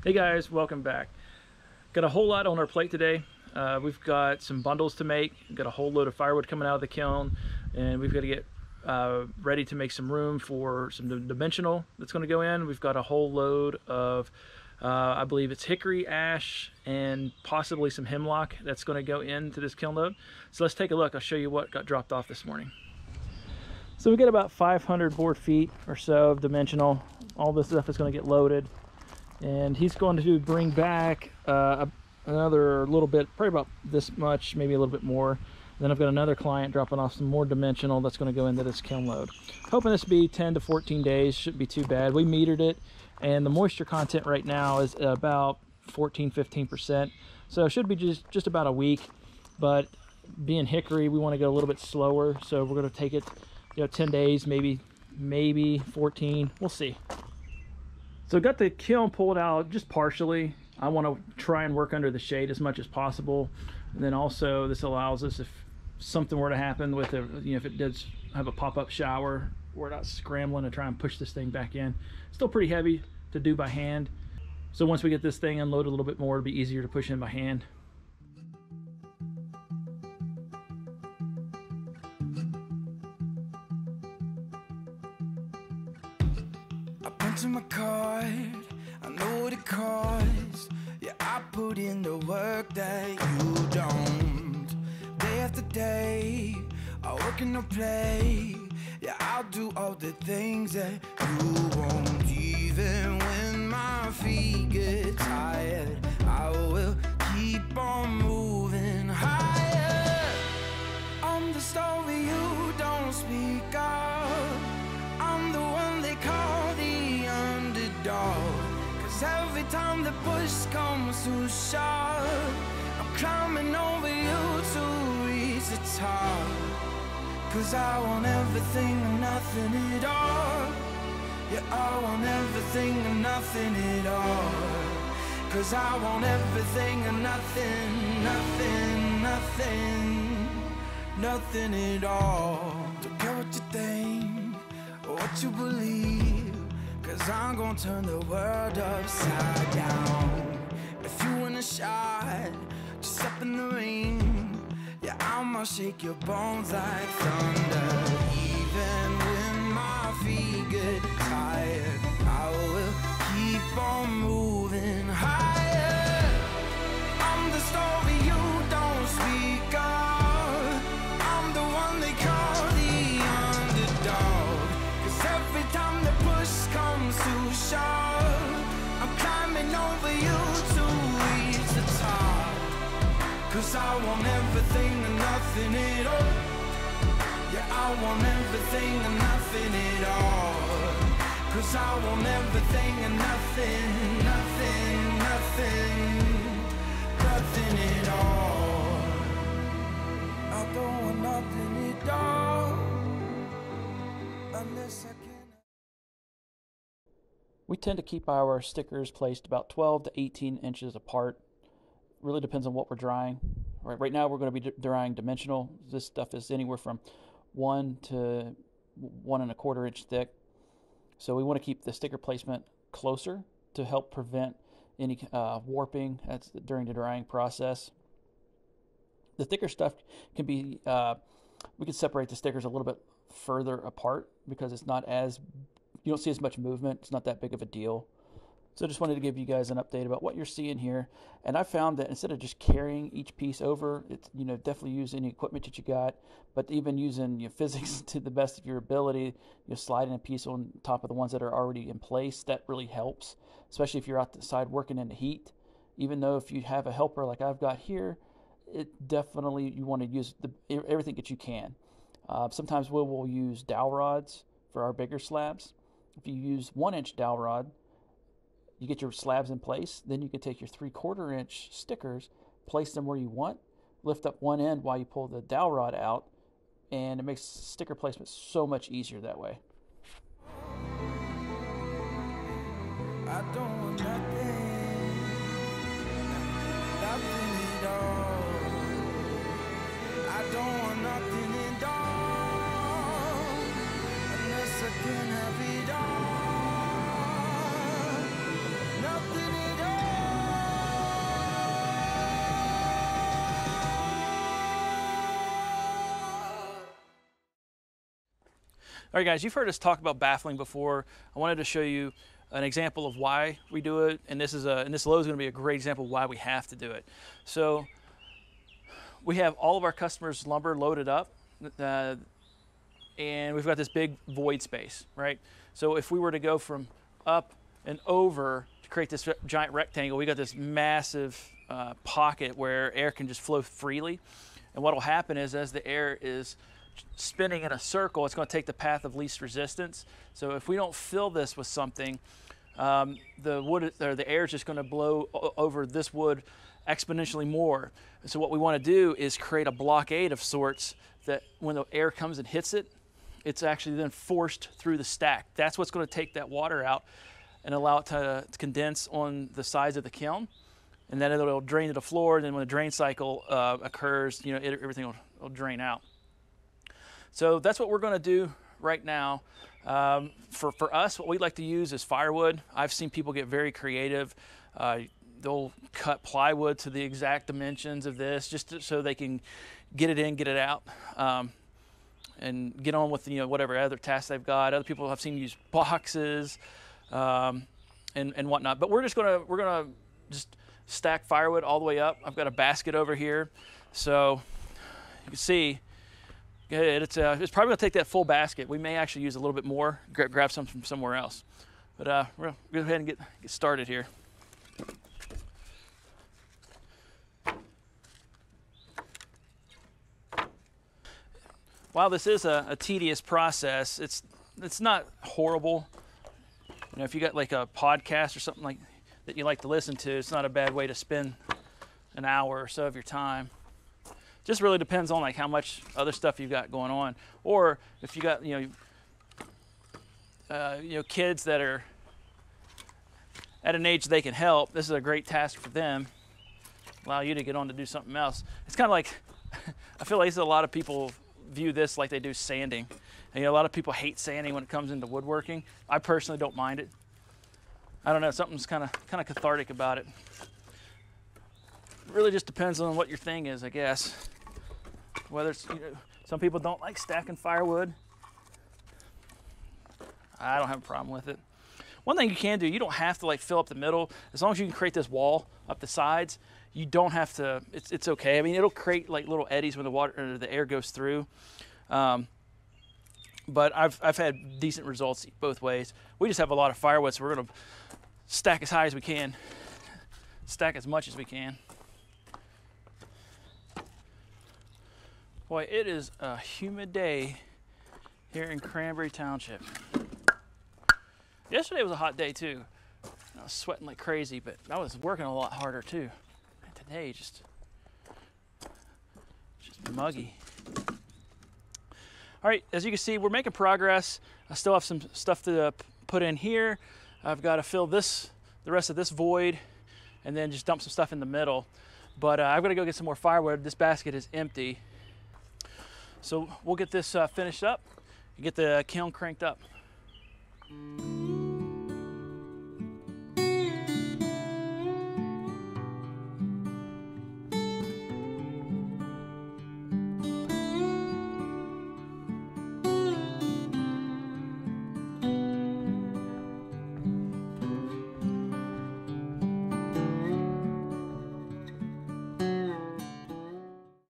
Hey guys, welcome back. Got a whole lot on our plate today. We've got some bundles to make. We've got a whole load of firewood coming out of the kiln, and we've got to get ready to make some room for some dimensional that's going to go in. We've got a whole load of I believe it's hickory, ash, and possibly some hemlock that's going to go into this kiln load. So let's take a look. I'll show you what got dropped off this morning. So we get about 500 board feet or so of dimensional. All this stuff is going to get loaded, and he's going to bring back another little bit, probably about this much, maybe a little bit more. Then I've got another client dropping off some more dimensional that's going to go into this kiln load. Hoping this will be 10 to 14 days, shouldn't be too bad. We metered it, and the moisture content right now is about 14–15%, so it should be just about a week. But being hickory, we want to go a little bit slower, so we're going to take it 10 days, maybe 14, we'll see. So got the kiln pulled out just partially. I want to try and work under the shade as much as possible. And then also this allows us, if something were to happen with it, if it does have a pop-up shower, we're not scrambling to try and push this thing back in. Still pretty heavy to do by hand. So once we get this thing unloaded a little bit more, it'll be easier to push in by hand. To my card, I know what it costs. Yeah, I put in the work that you don't. Day after day, I work and I play. Yeah, I'll do all the things that you won't. Even when my feet get tired, I will keep on moving higher. I'm the story you don't speak of. I'm the one they call the underdog. Cause every time the push comes to shove, I'm climbing over you to reach the top. Cause I want everything and nothing at all. Yeah, I want everything and nothing at all. Cause I want everything and nothing, nothing at all. Don't care what you think, what you believe, cause I'm gonna turn the world upside down. If you want a shot, just step in the ring. Yeah, I'ma shake your bones like thunder. Even when my feet get tired, I will keep on moving higher. I'm the story you don't speak of. I'm the one they call the underdog. Every time the push comes to shove, I'm climbing over you to reach the top. Cause I want everything and nothing at all. Yeah, I want everything and nothing at all. Cause I want everything and nothing at all. I don't want nothing at all. We tend to keep our stickers placed about 12 to 18 inches apart. Really depends on what we're drying. Right now we're going to be drying dimensional. This stuff is anywhere from 1 to 1¼ inch thick. So we want to keep the sticker placement closer to help prevent any warping during the drying process. The thicker stuff can be, we can separate the stickers a little bit further apart because it's not as, you don't see as much movement. It's not that big of a deal. So I just wanted to give you guys an update about what you're seeing here. And I found that instead of just carrying each piece over, it's, definitely use any equipment that you got, but even using physics to the best of your ability, sliding a piece on top of the ones that are already in place, that really helps, especially if you're outside working in the heat. Even though if you have a helper like I've got here, it definitely, you want to use everything that you can. Sometimes we'll use dowel rods for our bigger slabs. If you use 1-inch dowel rod, you get your slabs in place, then you can take your 3/4 inch stickers, place them where you want, lift up one end while you pull the dowel rod out, and it makes sticker placement so much easier that way. I don't want nothing at all. I don't want nothing at all, unless I can have it all. Nothing at all. All right, guys, you've heard us talk about baffling before. I wanted to show you an example of why we do it, and this load is going to be a great example of why we have to do it. So we have all of our customers' lumber loaded up, and we've got this big void space, right? So if we were to go from up and over to create this giant rectangle, we got this massive pocket where air can just flow freely. And what will happen is, as the air is spinning in a circle, it's going to take the path of least resistance. So if we don't fill this with something, the wood or the air is just going to blow over this wood exponentially more. And so what we want to do is create a blockade of sorts that when the air comes and hits it, it's actually then forced through the stack. That's what's going to take that water out and allow it to condense on the sides of the kiln, and then it'll drain to the floor. And then when the drain cycle occurs, everything will drain out. So that's what we're going to do right now. For us, what we like to use is firewood. I've seen people get very creative. They'll cut plywood to the exact dimensions of this just so they can get it in, get it out, and get on with whatever other tasks they've got. Other people I've seen use boxes and whatnot. But we're gonna just stack firewood all the way up. I've got a basket over here, so you can see. It's probably going to take that full basket. We may actually use a little bit more, grab some from somewhere else. But we're going to go ahead and get started here. While this is a tedious process, it's not horrible. If you got like a podcast or something like that you like to listen to, it's not a bad way to spend an hour or so of your time. Just really depends on like how much other stuff you've got going on, or if you got kids that are at an age they can help. This is a great task for them. Allow you to get on to do something else. It's kind of like I feel like a lot of people view this like they do sanding. And, a lot of people hate sanding when it comes into woodworking. I personally don't mind it. I don't know, something's kind of cathartic about it. It really just depends on what your thing is, I guess. Whether it's, some people don't like stacking firewood. I don't have a problem with it. One thing you can do, you don't have to like fill up the middle. As long as you can create this wall up the sides, you don't have to, it's okay. I mean, it'll create like little eddies when the water or the air goes through. But I've had decent results both ways. We just have a lot of firewood, so we're gonna stack as high as we can, stack as much as we can. Boy, it is a humid day here in Cranberry Township. Yesterday was a hot day too. I was sweating like crazy, but I was working a lot harder too. And today, just muggy. All right, as you can see, we're making progress. I still have some stuff to put in here. I've got to fill the rest of this void, and then just dump some stuff in the middle. But I've got to go get some more firewood. This basket is empty. So we'll get this finished up and get the kiln cranked up.